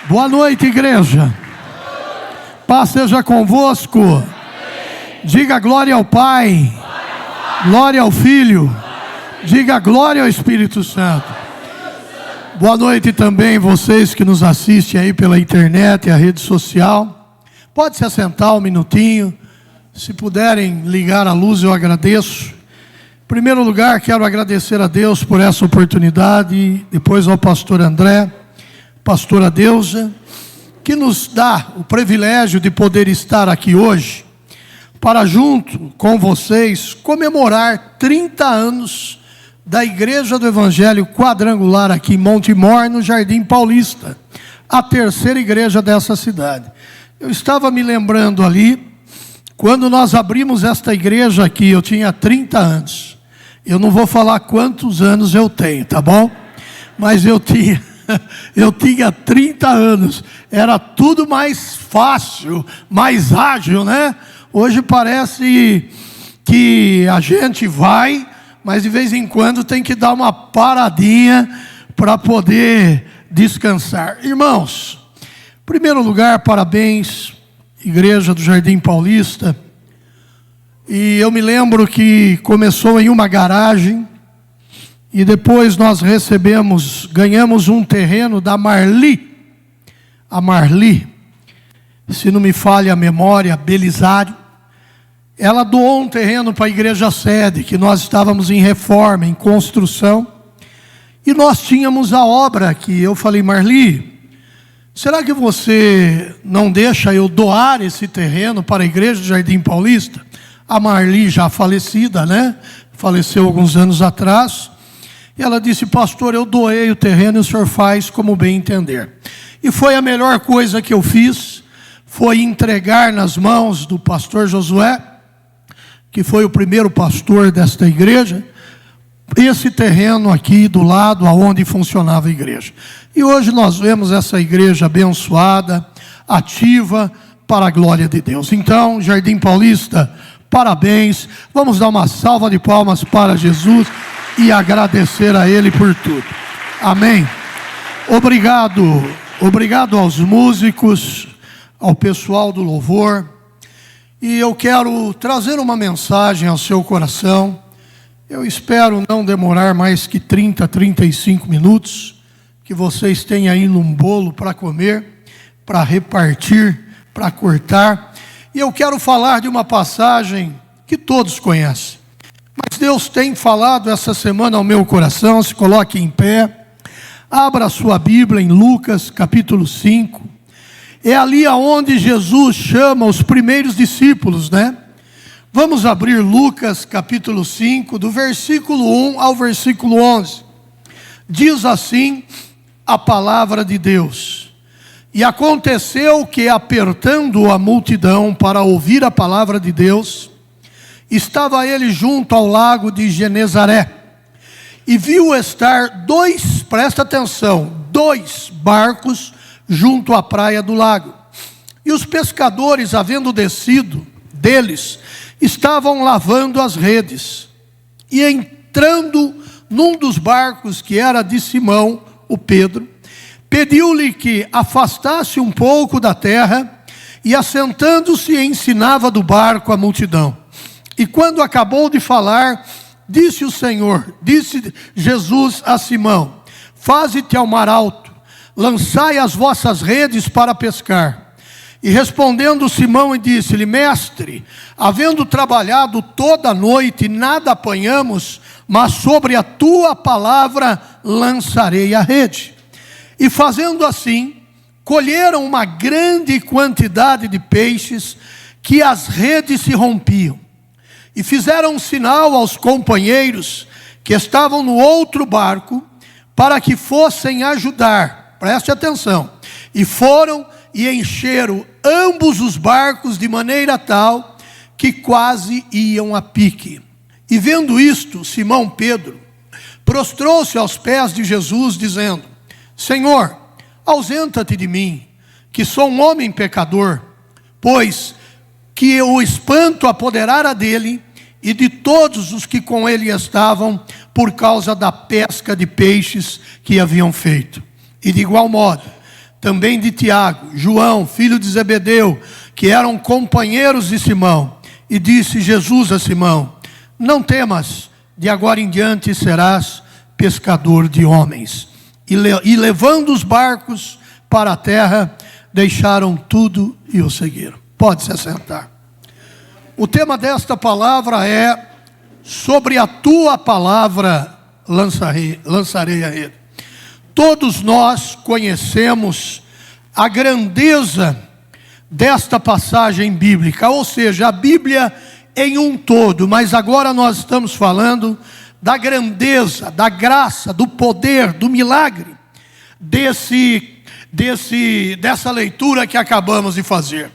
Boa noite, igreja. Paz seja convosco. Diga glória ao Pai, glória ao Filho, diga glória ao Espírito Santo. Boa noite também vocês que nos assistem aí pela internet e a rede social. Pode se assentar um minutinho. Se puderem ligar a luz, eu agradeço. Em primeiro lugar, quero agradecer a Deus por essa oportunidade, depois ao pastor André, pastora Deusa, que nos dá o privilégio de poder estar aqui hoje, para junto com vocês comemorar 30 anos da Igreja do Evangelho Quadrangular aqui em Montemor, no Jardim Paulista, a terceira igreja dessa cidade. Eu estava me lembrando ali, quando nós abrimos esta igreja aqui, eu tinha 30 anos. Eu não vou falar quantos anos eu tenho, tá bom? Mas eu tinha 30 anos. Era tudo mais fácil, mais ágil, né? Hoje parece que a gente vai, mas de vez em quando tem que dar uma paradinha para poder descansar. Irmãos, em primeiro lugar, parabéns, Igreja do Jardim Paulista. E eu me lembro que começou em uma garagem, e depois nós ganhamos um terreno da Marli. A Marli, se não me falha a memória, Belisário. Ela doou um terreno para a igreja sede, que nós estávamos em reforma, em construção. E nós tínhamos a obra aqui. Eu falei, Marli, será que você não deixa eu doar esse terreno para a igreja do Jardim Paulista? A Marli, já falecida, né? Faleceu alguns anos atrás. E ela disse, pastor, eu doei o terreno e o senhor faz como bem entender. E foi a melhor coisa que eu fiz, foi entregar nas mãos do pastor Josué, que foi o primeiro pastor desta igreja, esse terreno aqui do lado aonde funcionava a igreja. E hoje nós vemos essa igreja abençoada, ativa, para a glória de Deus. Então, Jardim Paulista, parabéns. Vamos dar uma salva de palmas para Jesus e agradecer a Ele por tudo. Amém. Obrigado aos músicos, ao pessoal do louvor. E eu quero trazer uma mensagem ao seu coração. Eu espero não demorar mais que 35 minutos, que vocês tenham aí um bolo para comer, para repartir, para cortar. E eu quero falar de uma passagem que todos conhecem. Mas Deus tem falado essa semana ao meu coração. Se coloque em pé, abra a sua Bíblia em Lucas capítulo 5. É ali aonde Jesus chama os primeiros discípulos, né? Vamos abrir Lucas capítulo 5, do versículo 1 ao versículo 11. Diz assim a palavra de Deus. E aconteceu que, apertando a multidão para ouvir a palavra de Deus, estava ele junto ao lago de Genezaré, e viu estar presta atenção, dois barcos junto à praia do lago. E os pescadores, havendo descido deles, estavam lavando as redes. E entrando num dos barcos, que era de Simão, o Pedro, pediu-lhe que afastasse um pouco da terra, e assentando-se ensinava do barco a multidão. E quando acabou de falar, disse Jesus a Simão, faze-te ao mar alto, lançai as vossas redes para pescar. E respondendo Simão e disse-lhe, mestre, havendo trabalhado toda a noite, nada apanhamos, mas sobre a tua palavra lançarei a rede. E fazendo assim, colheram uma grande quantidade de peixes, que as redes se rompiam. E fizeram um sinal aos companheiros que estavam no outro barco, para que fossem ajudar. Preste atenção. E foram e encheram ambos os barcos de maneira tal, que quase iam a pique. E vendo isto, Simão Pedro prostrou-se aos pés de Jesus, dizendo, Senhor, ausenta-te de mim, que sou um homem pecador, pois que o espanto apoderara dele e de todos os que com ele estavam, por causa da pesca de peixes que haviam feito. E de igual modo, também de Tiago, João, filho de Zebedeu, que eram companheiros de Simão. E disse Jesus a Simão: não temas, de agora em diante serás pescador de homens. E levando os barcos para a terra, deixaram tudo e o seguiram. Pode se assentar. O tema desta palavra é: sobre a tua palavra lançarei a rede. Todos nós conhecemos a grandeza desta passagem bíblica, ou seja, a Bíblia em um todo, mas agora nós estamos falando da grandeza, da graça, do poder, do milagre dessa leitura que acabamos de fazer.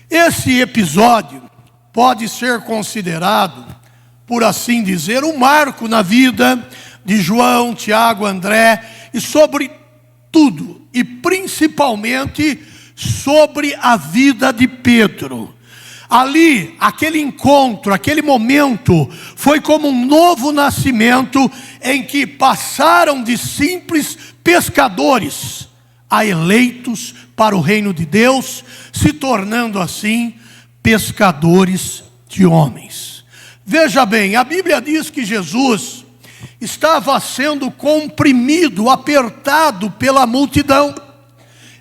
Esse episódio pode ser considerado, por assim dizer, um marco na vida de João, Tiago, André, e sobre tudo, e principalmente sobre a vida de Pedro. Ali, aquele encontro, aquele momento, foi como um novo nascimento, em que passaram de simples pescadores a eleitos para o reino de Deus, se tornando assim pescadores de homens. Veja bem, a Bíblia diz que Jesus estava sendo comprimido, apertado pela multidão.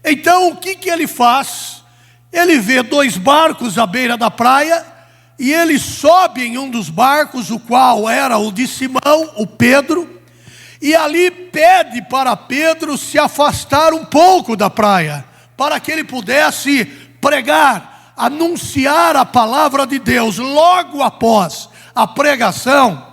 Então o que ele faz? Ele vê 2 barcos à beira da praia, e ele sobe em um dos barcos, o qual era o de Simão, o Pedro, e ali pede para Pedro se afastar um pouco da praia, para que ele pudesse pregar, anunciar a palavra de Deus. Logo após a pregação,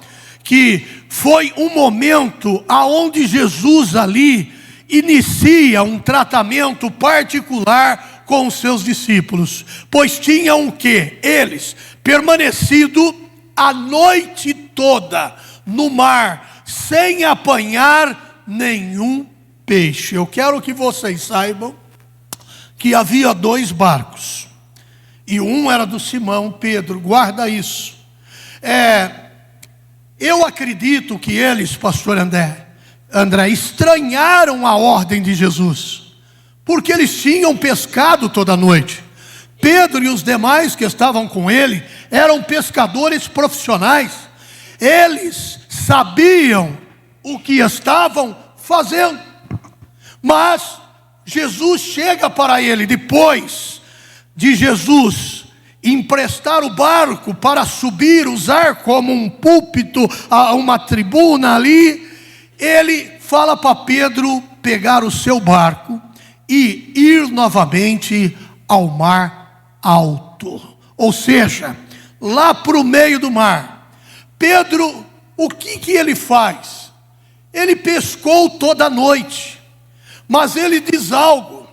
que foi um momento aonde Jesus ali inicia um tratamento particular com os seus discípulos, pois tinham o quê? Eles permanecido a noite toda no mar, sem apanhar nenhum peixe. Eu quero que vocês saibam que havia 2 barcos, e um era do Simão Pedro, guarda isso. Eu acredito que eles, pastor André, estranharam a ordem de Jesus, porque eles tinham pescado toda noite. Pedro e os demais que estavam com ele eram pescadores profissionais. Eles sabiam o que estavam fazendo. Mas Jesus chega para ele, depois de Jesus emprestar o barco para subir, usar como um púlpito, uma tribuna ali, ele fala para Pedro pegar o seu barco e ir novamente ao mar alto, ou seja, lá para o meio do mar. Pedro, o que ele faz? Ele pescou toda a noite, mas ele diz algo: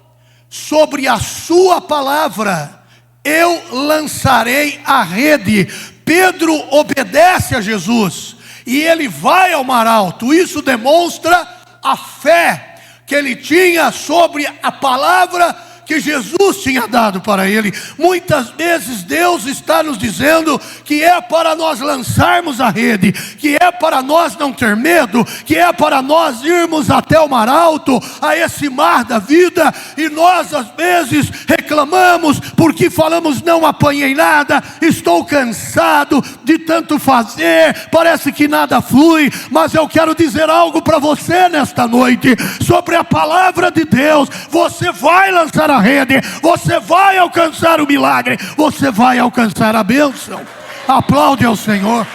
sobre a sua palavra eu lançarei a rede. Pedro obedece a Jesus e ele vai ao mar alto. Isso demonstra a fé que ele tinha sobre a palavra que Jesus tinha dado para ele. Muitas vezes Deus está nos dizendo que é para nós lançarmos a rede, que é para nós não ter medo, que é para nós irmos até o mar alto, a esse mar da vida, e nós às vezes reclamamos porque falamos: não apanhei nada, estou cansado de tanto fazer, parece que nada flui. Mas eu quero dizer algo para você nesta noite, sobre a palavra de Deus: você vai lançar a rede, você vai alcançar o milagre, você vai alcançar a bênção. Aplaude ao Senhor.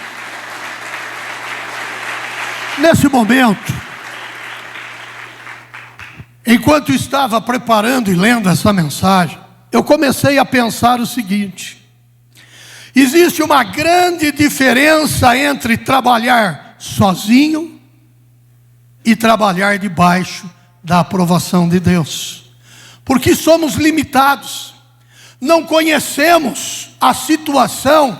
Nesse momento, enquanto estava preparando e lendo essa mensagem, eu comecei a pensar o seguinte: existe uma grande diferença entre trabalhar sozinho e trabalhar debaixo da aprovação de Deus. Porque somos limitados, não conhecemos a situação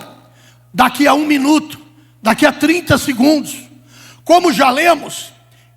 daqui a 1 minuto, daqui a 30 segundos. Como já lemos,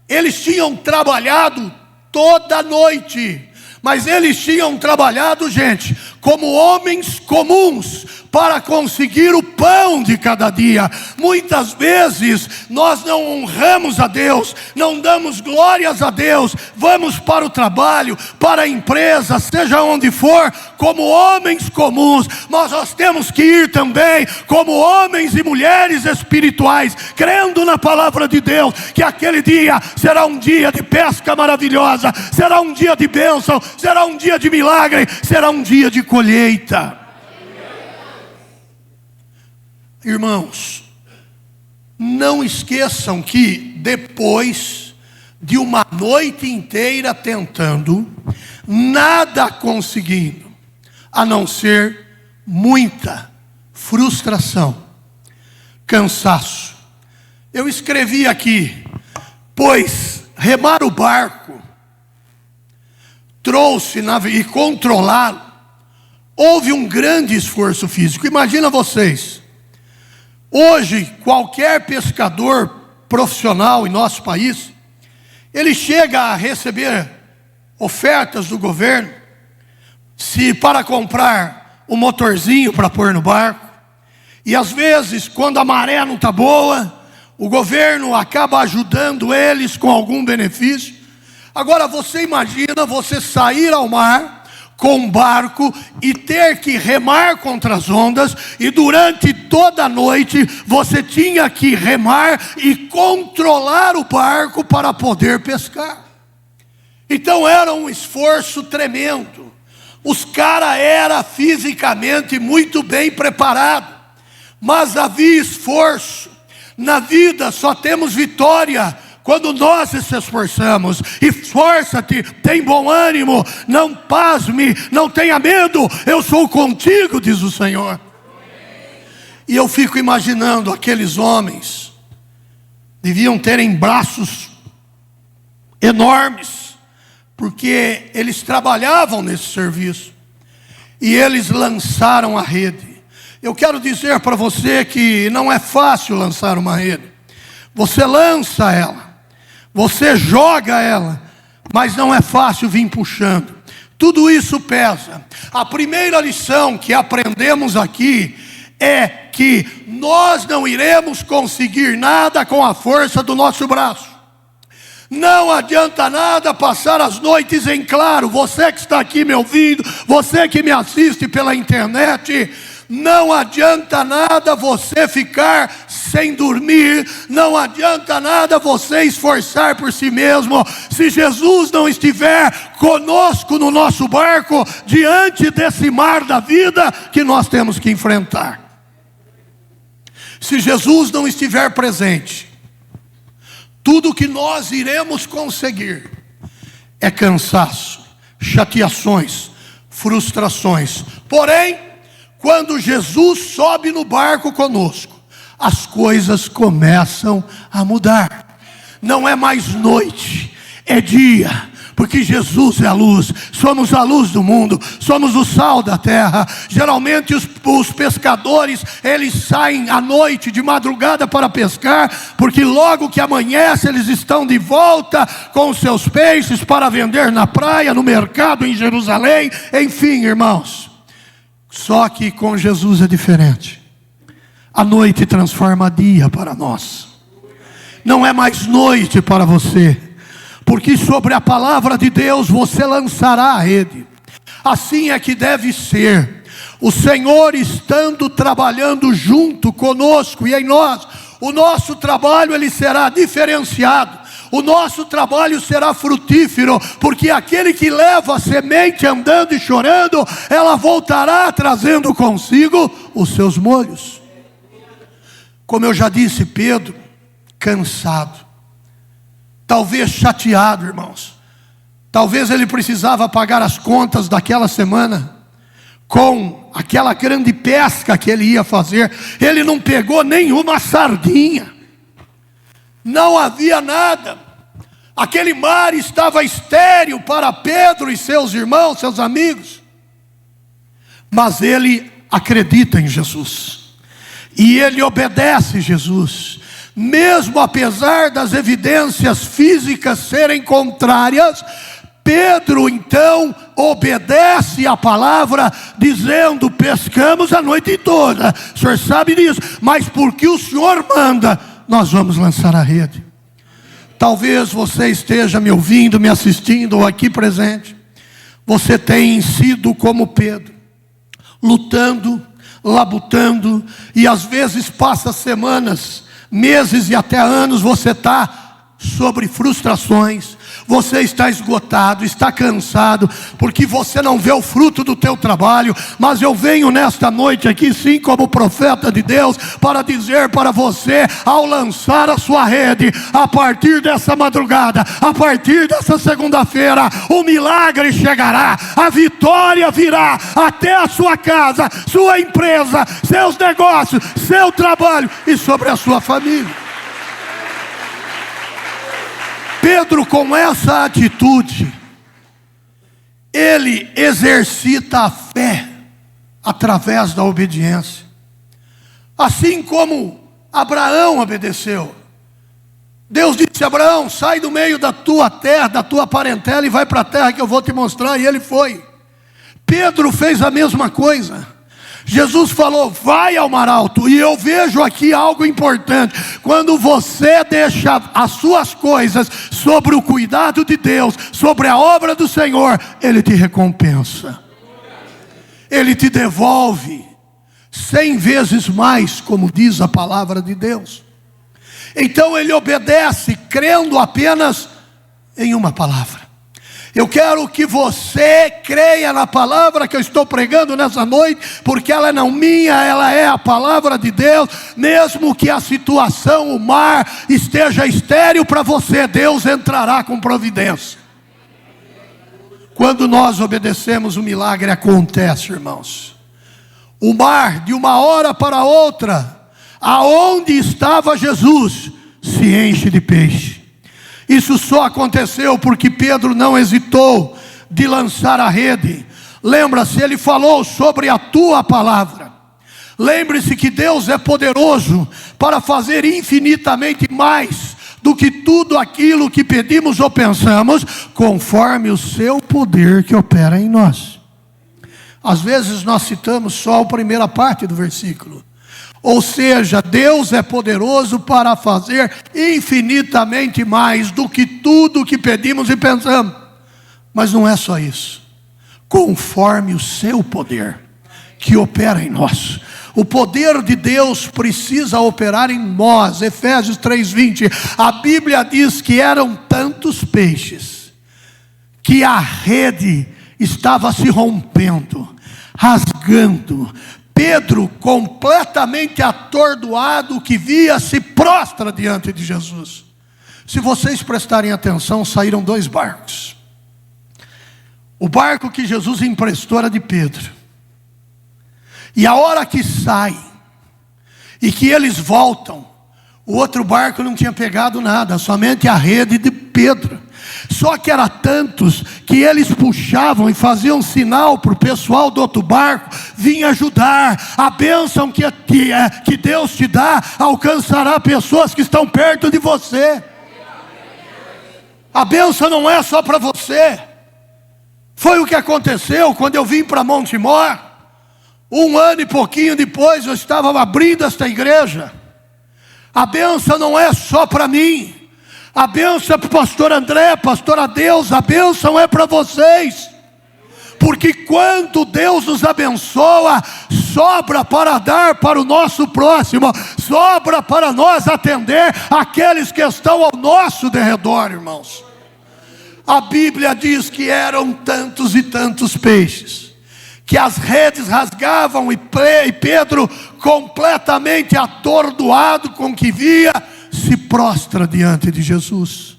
eles tinham trabalhado toda a noite, mas eles tinham trabalhado, gente, como homens comuns, para conseguir o pão de cada dia. Muitas vezes nós não honramos a Deus, não damos glórias a Deus, vamos para o trabalho, para a empresa, seja onde for, como homens comuns, mas nós temos que ir também como homens e mulheres espirituais, crendo na palavra de Deus, que aquele dia será um dia de pesca maravilhosa, será um dia de bênção, será um dia de milagre, será um dia de colheita. Irmãos, não esqueçam que depois de uma noite inteira tentando, nada conseguindo, a não ser muita frustração, cansaço. Eu escrevi aqui, pois remar o barco trouxe e controlá-lo, houve um grande esforço físico. Imagina vocês, hoje qualquer pescador profissional em nosso país, ele chega a receber ofertas do governo, para comprar um motorzinho para pôr no barco, e às vezes quando a maré não está boa, o governo acaba ajudando eles com algum benefício. Agora você imagina você sair ao mar com um barco e ter que remar contra as ondas, e durante toda a noite você tinha que remar e controlar o barco para poder pescar. Então era um esforço tremendo. Os caras eram fisicamente muito bem preparados, mas havia esforço. Na vida só temos vitória quando nós se esforçamos. Esforça-te, tem bom ânimo, não pasme, não tenha medo, eu sou contigo, diz o Senhor. E eu fico imaginando aqueles homens, deviam terem braços enormes, porque eles trabalhavam nesse serviço, e eles lançaram a rede. Eu quero dizer para você que não é fácil lançar uma rede. Você lança ela, você joga ela, mas não é fácil vir puxando. Tudo isso pesa. A primeira lição que aprendemos aqui é que nós não iremos conseguir nada com a força do nosso braço. Não adianta nada passar as noites em claro. Você que está aqui me ouvindo, você que me assiste pela internet, não adianta nada você ficar sem dormir, não adianta nada você esforçar por si mesmo, se Jesus não estiver conosco no nosso barco, diante desse mar da vida que nós temos que enfrentar. Se Jesus não estiver presente, tudo que nós iremos conseguir é cansaço, chateações, frustrações. Porém, quando Jesus sobe no barco conosco, as coisas começam a mudar. Não é mais noite, é dia, porque Jesus é a luz. Somos a luz do mundo, somos o sal da terra. Geralmente os pescadores, eles saem à noite, de madrugada, para pescar, porque logo que amanhece eles estão de volta com os seus peixes para vender na praia, no mercado em Jerusalém. Enfim, irmãos, só que com Jesus é diferente. A noite transforma dia para nós. Não é mais noite para você, porque sobre a palavra de Deus você lançará a rede. Assim é que deve ser. O Senhor estando trabalhando junto conosco e em nós, o nosso trabalho ele será diferenciado. O nosso trabalho será frutífero, porque aquele que leva a semente andando e chorando, ela voltará trazendo consigo os seus molhos. Como eu já disse, Pedro, cansado, talvez chateado, irmãos. Talvez ele precisava pagar as contas daquela semana, com aquela grande pesca que ele ia fazer. Ele não pegou nenhuma sardinha. Não havia nada. Aquele mar estava estéril para Pedro e seus irmãos, seus amigos. Mas ele acredita em Jesus. E ele obedece Jesus. Mesmo apesar das evidências físicas serem contrárias, Pedro então obedece a palavra, dizendo: pescamos a noite toda, o Senhor sabe disso, mas porque o Senhor manda, nós vamos lançar a rede. Talvez você esteja me ouvindo, me assistindo ou aqui presente. Você tem sido como Pedro, lutando, labutando, e às vezes passa semanas, meses e até anos, você está sobre frustrações, você está esgotado, está cansado, porque você não vê o fruto do teu trabalho. Mas eu venho nesta noite aqui, sim, como profeta de Deus, para dizer para você: ao lançar a sua rede, a partir dessa madrugada, a partir dessa segunda-feira, o milagre chegará, a vitória virá até a sua casa, sua empresa, seus negócios, seu trabalho e sobre a sua família. Pedro, com essa atitude, ele exercita a fé através da obediência. Assim como Abraão obedeceu. Deus disse: Abraão, sai do meio da tua terra, da tua parentela, e vai para a terra que eu vou te mostrar. E ele foi. Pedro fez a mesma coisa. Jesus falou: vai ao mar alto. E eu vejo aqui algo importante: quando você deixa as suas coisas sobre o cuidado de Deus, sobre a obra do Senhor, Ele te recompensa, Ele te devolve 100 vezes mais, como diz a palavra de Deus. Então ele obedece, crendo apenas em uma palavra. Eu quero que você creia na palavra que eu estou pregando nessa noite, porque ela não é minha, ela é a palavra de Deus. Mesmo que a situação, o mar esteja estéril para você, Deus entrará com providência. Quando nós obedecemos, o milagre acontece, irmãos. O mar, de uma hora para outra, aonde estava Jesus, se enche de peixe. Isso só aconteceu porque Pedro não hesitou de lançar a rede. Lembra-se, ele falou sobre a tua palavra. Lembre-se que Deus é poderoso para fazer infinitamente mais do que tudo aquilo que pedimos ou pensamos, conforme o seu poder que opera em nós. Às vezes nós citamos só a primeira parte do versículo. Ou seja, Deus é poderoso para fazer infinitamente mais do que tudo que pedimos e pensamos. Mas não é só isso. Conforme o seu poder que opera em nós. O poder de Deus precisa operar em nós. Efésios 3:20. A Bíblia diz que eram tantos peixes que a rede estava se rompendo, rasgando. Pedro, completamente atordoado, o que via, se prostra diante de Jesus. Se vocês prestarem atenção, saíram 2 barcos. O barco que Jesus emprestou era de Pedro. E a hora que sai, e que eles voltam, o outro barco não tinha pegado nada, somente a rede de Pedro. Só que era tantos que eles puxavam e faziam sinal para o pessoal do outro barco vir ajudar. A bênção que Deus te dá alcançará pessoas que estão perto de você. A bênção não é só para você. Foi o que aconteceu quando eu vim para Montemor. 1 ano e pouquinho depois eu estava abrindo esta igreja. A bênção não é só para mim. A bênção é para o pastor André, pastor Adeus, a bênção é para vocês. Porque quando Deus nos abençoa, sobra para dar para o nosso próximo, sobra para nós atender aqueles que estão ao nosso derredor, irmãos. A Bíblia diz que eram tantos e tantos peixes, que as redes rasgavam, e Pedro, completamente atordoado com o que via, se prostra diante de Jesus.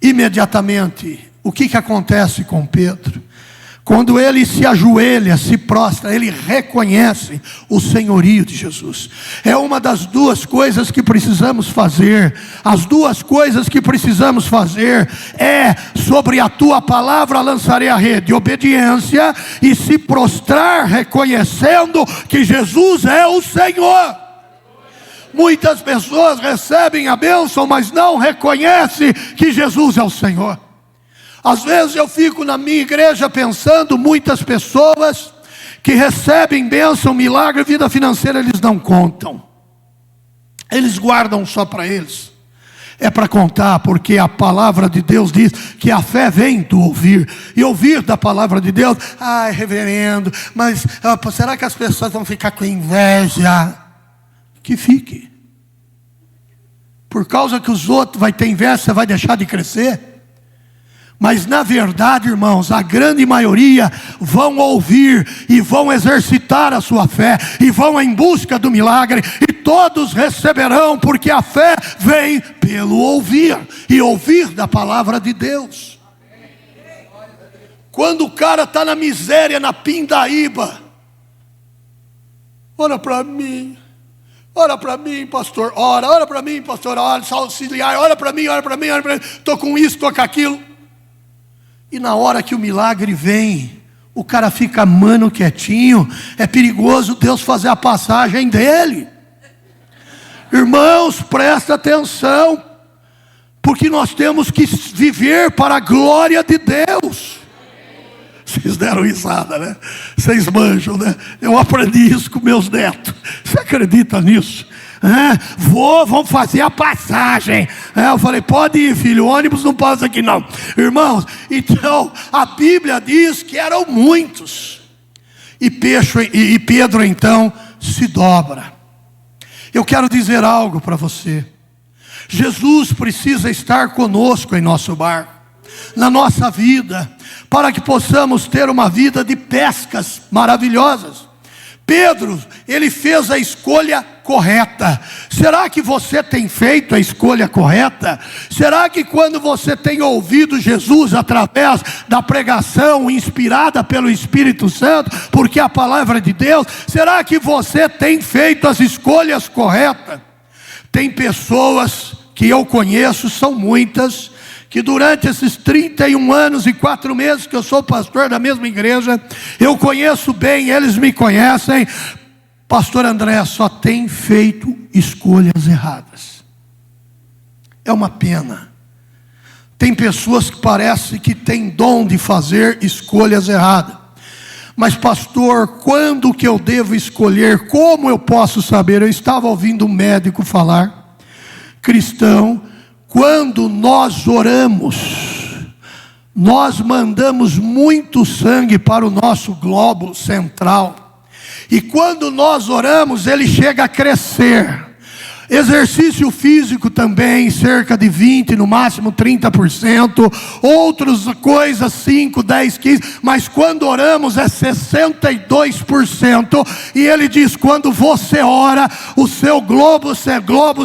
Imediatamente, o que acontece com Pedro? Quando ele se ajoelha, se prostra, ele reconhece o senhorio de Jesus. É uma das 2 coisas que precisamos fazer. As 2 coisas que precisamos fazer é: sobre a tua palavra lançarei a rede, obediência, e se prostrar reconhecendo que Jesus é o Senhor. Muitas pessoas recebem a bênção, mas não reconhecem que Jesus é o Senhor. Às vezes eu fico na minha igreja pensando, muitas pessoas que recebem bênção, milagre, vida financeira, eles não contam. Eles guardam só para eles. É para contar, porque a palavra de Deus diz que a fé vem do ouvir. E ouvir da palavra de Deus, ai reverendo, mas será que as pessoas vão ficar com inveja? Que fique. Por causa que os outros vai ter inveja, você vai deixar de crescer? Mas na verdade, irmãos, a grande maioria vão ouvir e vão exercitar a sua fé e vão em busca do milagre, e todos receberão, porque a fé vem pelo ouvir, e ouvir da palavra de Deus. Quando o cara está na miséria, na pindaíba, ora para mim, pastor, ora para mim, pastor, ora, auxiliar, ora para mim, estou com isso, estou com aquilo. E na hora que o milagre vem, o cara fica mano quietinho. É perigoso Deus fazer a passagem dele. Irmãos, presta atenção, porque nós temos que viver para a glória de Deus. Vocês deram risada, né? Vocês manjam, né? Eu aprendi isso com meus netos. Você acredita nisso? Vamos fazer a passagem. Eu falei, pode ir, filho, o ônibus não passa aqui não. Irmãos, então a Bíblia diz que eram muitos. E Pedro então se dobra. Eu quero dizer algo para você. Jesus precisa estar conosco em nosso barco, na nossa vida, para que possamos ter uma vida de pescas maravilhosas. Pedro, ele fez a escolha correta. Será que você tem feito a escolha correta? Será que quando você tem ouvido Jesus através da pregação inspirada pelo Espírito Santo, porque a palavra é de Deus, será que você tem feito as escolhas corretas? Tem pessoas que eu conheço, são muitas, que durante esses 31 anos e 4 meses que eu sou pastor da mesma igreja, eu conheço bem, eles me conhecem. Pastor André só tem feito escolhas erradas. É uma pena. Tem pessoas que parece que têm dom de fazer escolhas erradas. Mas pastor, quando que eu devo escolher? Como eu posso saber? Eu estava ouvindo um médico falar, cristão, quando nós oramos, nós mandamos muito sangue para o nosso globo central. E quando nós oramos, ele chega a crescer. Exercício físico também, cerca de 20%, no máximo 30%. Outras coisas, 5, 10, 15%. Mas quando oramos é 62%. E ele diz, quando você ora, o seu globo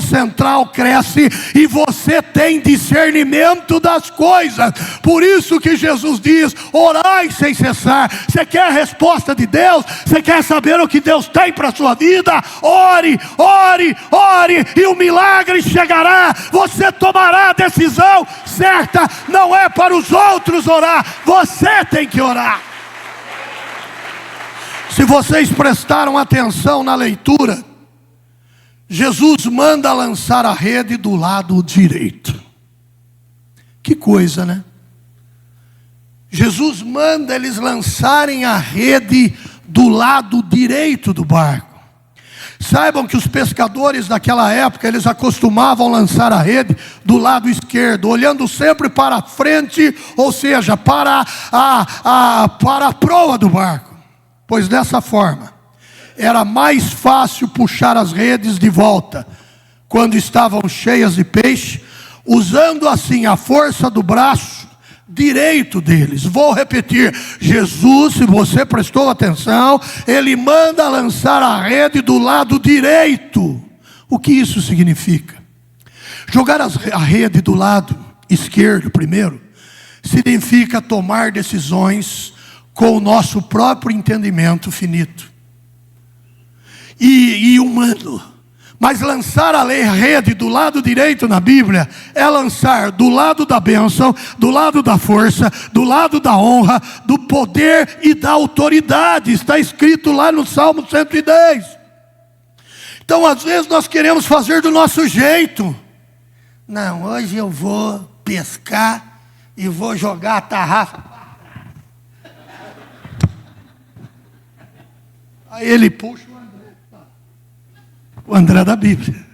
central cresce. E você tem discernimento das coisas. Por isso que Jesus diz, orai sem cessar. Você quer a resposta de Deus? Você quer saber o que Deus tem para a sua vida? Ore, ore, ore. E o milagre chegará. Você tomará a decisão certa. Não é para os outros orar, você tem que orar. Se vocês prestaram atenção na leitura, Jesus manda lançar a rede do lado direito. Que coisa, né? Jesus manda eles lançarem a rede do lado direito do barco. Saibam que os pescadores daquela época, eles acostumavam lançar a rede do lado esquerdo, olhando sempre para a frente, ou seja, para a proa do barco. Pois dessa forma, era mais fácil puxar as redes de volta, quando estavam cheias de peixe, usando assim a força do braço direito deles. Vou repetir, Jesus, se você prestou atenção, ele manda lançar a rede do lado direito. O que isso significa? Jogar a rede do lado esquerdo primeiro, significa tomar decisões com o nosso próprio entendimento finito e humano. Mas lançar a rede do lado direito na Bíblia é lançar do lado da bênção, do lado da força, do lado da honra, do poder e da autoridade. Está escrito lá no Salmo 110. Então às vezes nós queremos fazer do nosso jeito. Não, hoje eu vou pescar e vou jogar a tarrafa. Aí ele puxa o André da Bíblia.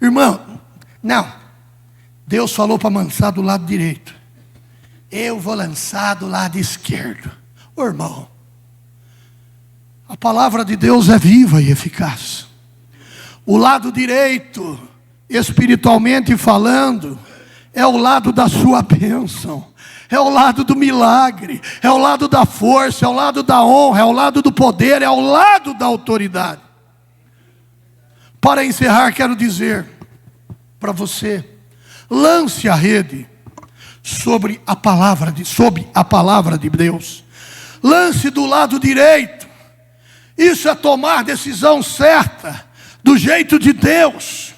Irmão, não. Deus falou para lançar do lado direito. Eu vou lançar do lado esquerdo. Ô irmão, a palavra de Deus é viva e eficaz. O lado direito, espiritualmente falando, é o lado da sua bênção, é o lado do milagre, é o lado da força, é o lado da honra, é o lado do poder, é o lado da autoridade. Para encerrar, quero dizer para você, lance a rede sobre a palavra de Deus. Lance do lado direito. Isso é tomar a decisão certa, do jeito de Deus.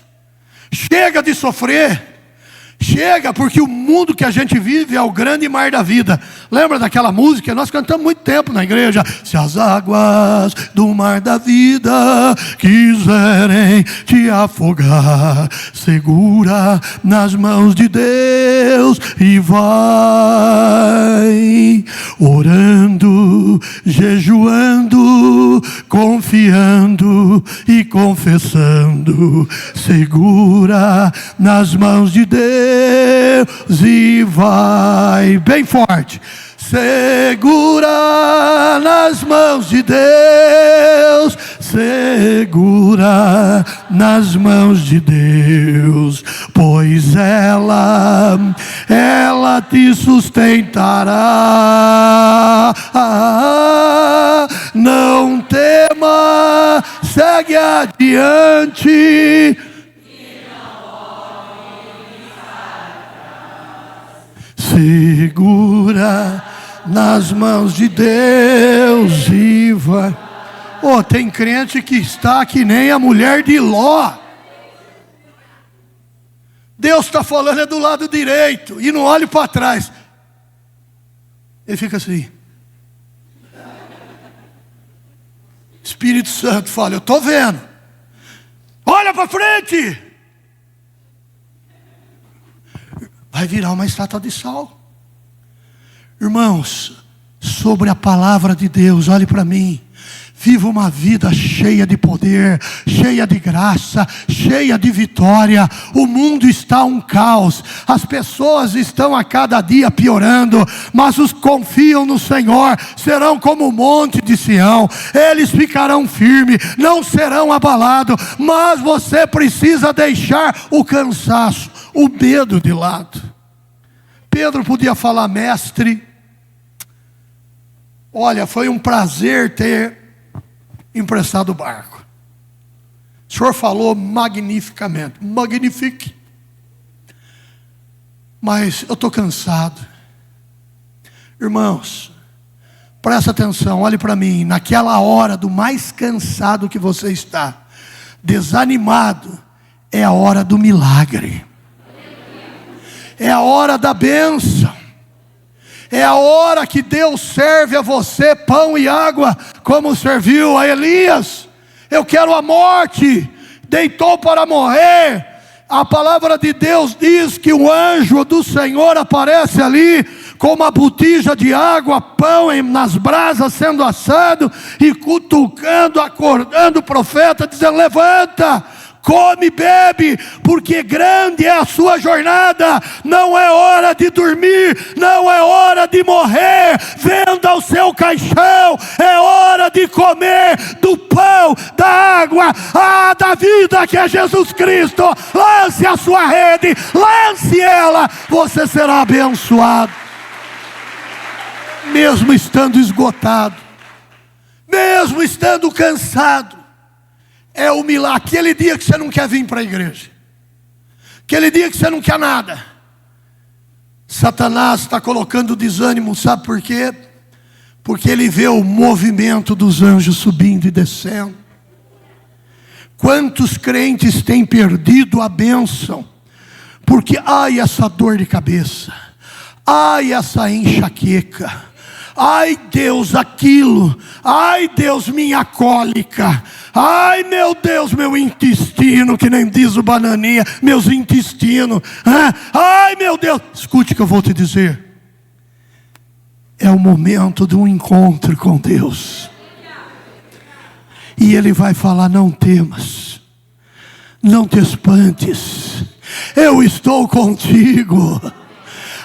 Chega de sofrer. Chega, porque o mundo que a gente vive é o grande mar da vida. Lembra daquela música? Nós cantamos muito tempo na igreja. Se as águas do mar da vida quiserem te afogar, segura nas mãos de Deus e vai orando, jejuando, confiando e confessando. Segura nas mãos de Deus e vai, bem forte. Segura nas mãos de Deus, segura nas mãos de Deus, pois ela te sustentará. Não tema, segue adiante. Segura nas mãos de Deus e vai. Oh, tem crente que está que nem a mulher de Ló. Deus está falando é do lado direito e não olhe para trás. Ele fica assim. Espírito Santo fala, eu estou vendo. Olha para frente. Vai virar uma estátua de sal. Irmãos, sobre a palavra de Deus, olhe para mim. Viva uma vida cheia de poder, cheia de graça, cheia de vitória. O mundo está um caos. As pessoas estão a cada dia piorando, mas os que confiam no Senhor serão como o monte de Sião. Eles ficarão firmes, não serão abalados. Mas você precisa deixar o cansaço, o medo de lado. Pedro podia falar, mestre, olha, foi um prazer ter emprestado o barco. O senhor falou magnificamente, magnifique. Mas eu estou cansado. Irmãos, presta atenção, olhe para mim, naquela hora do mais cansado que você está, desanimado, é a hora do milagre. É a hora da bênção. É a hora que Deus serve a você pão e água, como serviu a Elias. Eu quero a morte, deitou para morrer. A palavra de Deus diz que o anjo do Senhor aparece ali, com uma botija de água, pão nas brasas sendo assado, e cutucando, acordando o profeta, dizendo, levanta, come e bebe, porque grande é a sua jornada. Não é hora de dormir, não é hora de morrer. Venda o seu caixão, é hora de comer do pão, da água, da vida que é Jesus Cristo. Lance a sua rede, lance ela, você será abençoado. Mesmo estando esgotado, mesmo estando cansado, é o milagre. Aquele dia que você não quer vir para a igreja, aquele dia que você não quer nada, Satanás está colocando desânimo, sabe por quê? Porque ele vê o movimento dos anjos subindo e descendo. Quantos crentes têm perdido a bênção? Porque, ai, essa dor de cabeça, ai, essa enxaqueca, ai Deus, aquilo, ai Deus, minha cólica, ai meu Deus, meu intestino. menino, que nem diz o Bananinha, meus intestinos. Ai, meu Deus. Escute o que eu vou te dizer. É o momento de um encontro com Deus. E Ele vai falar: não temas, não te espantes, eu estou contigo.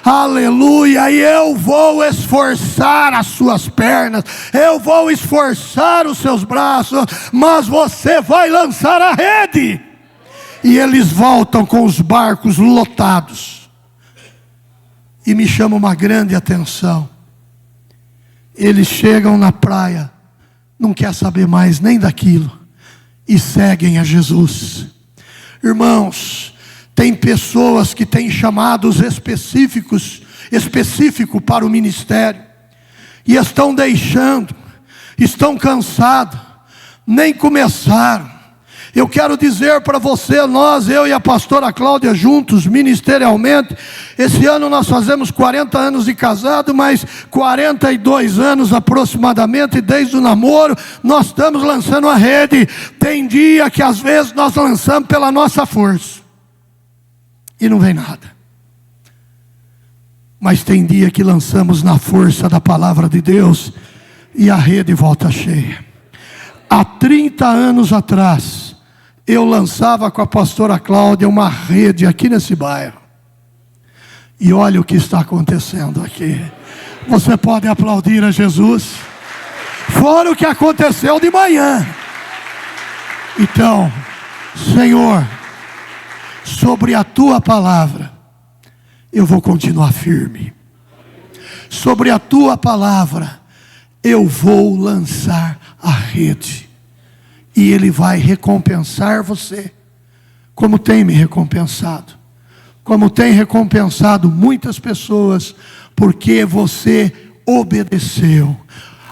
Aleluia. E eu vou esforçar as suas pernas, eu vou esforçar os seus braços, mas você vai lançar a rede. E eles voltam com os barcos lotados. E me chama uma grande atenção. Eles chegam na praia, não quer saber mais nem daquilo, e seguem a Jesus. Irmãos, tem pessoas que têm chamados específicos para o ministério, e estão deixando, estão cansados, nem começaram. Eu quero dizer para você, eu e a pastora Cláudia juntos, ministerialmente, esse ano nós fazemos 40 anos de casado, mas 42 anos aproximadamente, desde o namoro, nós estamos lançando a rede. Tem dia que às vezes nós lançamos pela nossa força, e não vem nada. Mas tem dia que lançamos na força da palavra de Deus, e a rede volta cheia. Há 30 anos atrás, eu lançava com a pastora Cláudia uma rede aqui nesse bairro. E olha o que está acontecendo aqui. Você pode aplaudir a Jesus? Fora o que aconteceu de manhã. Então, Senhor, sobre a tua palavra, eu vou continuar firme. Sobre a tua palavra, eu vou lançar a rede. E Ele vai recompensar você, como tem me recompensado, como tem recompensado muitas pessoas, porque você obedeceu.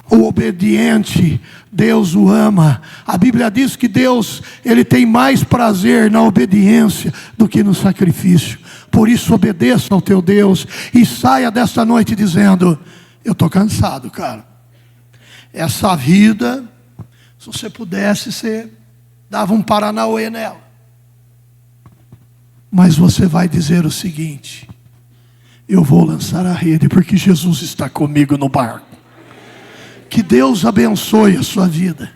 O obediente, Deus o ama. A Bíblia diz que Deus, Ele tem mais prazer na obediência do que no sacrifício. Por isso obedeça ao teu Deus, e saia desta noite dizendo: eu estou cansado, cara. Essa vida, se você pudesse, você dava um paranauê nela. Mas você vai dizer o seguinte: eu vou lançar a rede, porque Jesus está comigo no barco. Que Deus abençoe a sua vida.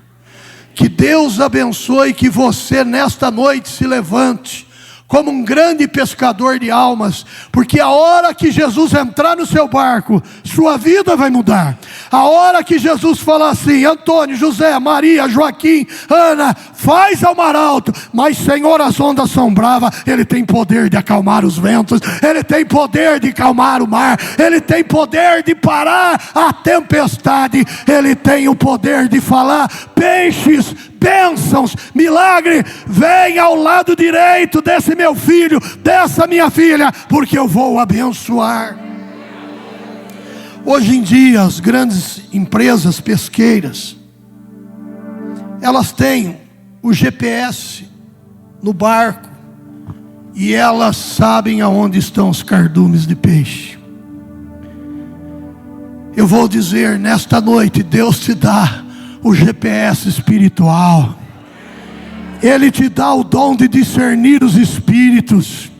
Que Deus abençoe, que você nesta noite se levante como um grande pescador de almas, porque a hora que Jesus entrar no seu barco, sua vida vai mudar. A hora que Jesus falar assim: Antônio, José, Maria, Joaquim, Ana, faz ao mar alto, mas Senhor, as ondas são bravas. Ele tem poder de acalmar os ventos, Ele tem poder de acalmar o mar, Ele tem poder de parar a tempestade, Ele tem o poder de falar: peixes, bênçãos, milagre, vem ao lado direito desse meu filho, dessa minha filha, porque eu vou abençoar. Hoje em dia, as grandes empresas pesqueiras, elas têm o GPS no barco, e elas sabem aonde estão os cardumes de peixe. Eu vou dizer nesta noite: Deus te dá o GPS espiritual. Ele te dá o dom de discernir os espíritos.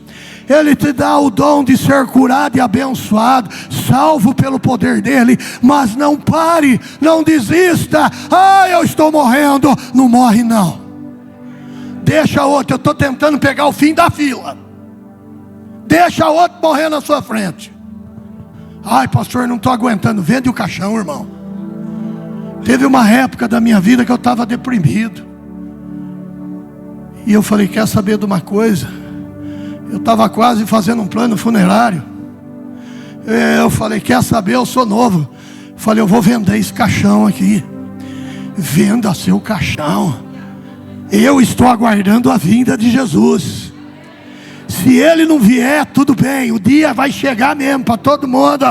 Ele te dá o dom de ser curado e abençoado, salvo pelo poder dele. Mas não pare, não desista. Eu estou morrendo. Não morre não. Deixa outro. Eu estou tentando pegar o fim da fila. Deixa outro morrer na sua frente. Pastor, não estou aguentando. Vende o caixão, irmão. Teve uma época da minha vida que eu estava deprimido. E eu falei: quer saber de uma coisa? Eu estava quase fazendo um plano funerário. Eu falei: quer saber, eu sou novo. Eu falei: eu vou vender esse caixão aqui. Venda seu caixão. Eu estou aguardando a vinda de Jesus. Se Ele não vier, tudo bem, o dia vai chegar mesmo para todo mundo.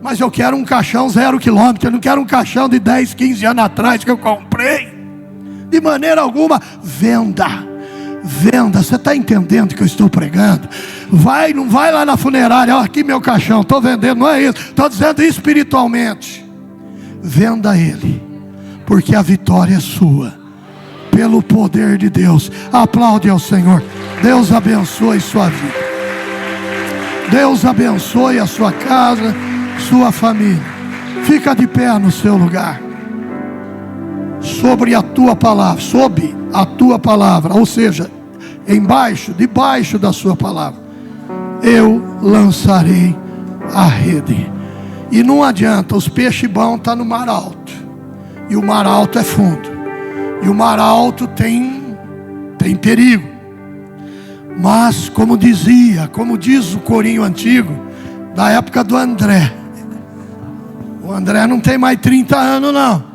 Mas eu quero um caixão 0 quilômetro. Eu não quero um caixão de 10, 15 anos atrás que eu comprei. De maneira alguma. Venda. Venda. Você está entendendo que eu estou pregando? Não vai lá na funerária: aqui meu caixão, estou vendendo. Não é isso. Estou dizendo espiritualmente. Venda ele, porque a vitória é sua. pelo poder de Deus. Aplaude ao Senhor. Deus abençoe sua vida. Deus abençoe a sua casa, sua família. Fica de pé no seu lugar. Sobre a tua palavra, sob a tua palavra, ou seja, embaixo, debaixo da sua palavra, eu lançarei a rede. E não adianta, os peixes bons estão no mar alto, e o mar alto é fundo, e o mar alto tem perigo. Mas como diz o corinho antigo, da época do André, o André não tem mais 30 anos não.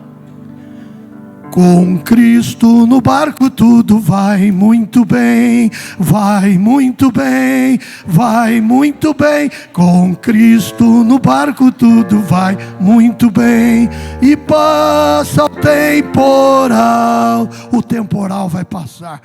Com Cristo no barco tudo vai muito bem, vai muito bem, vai muito bem. Com Cristo no barco tudo vai muito bem. E passa o temporal vai passar.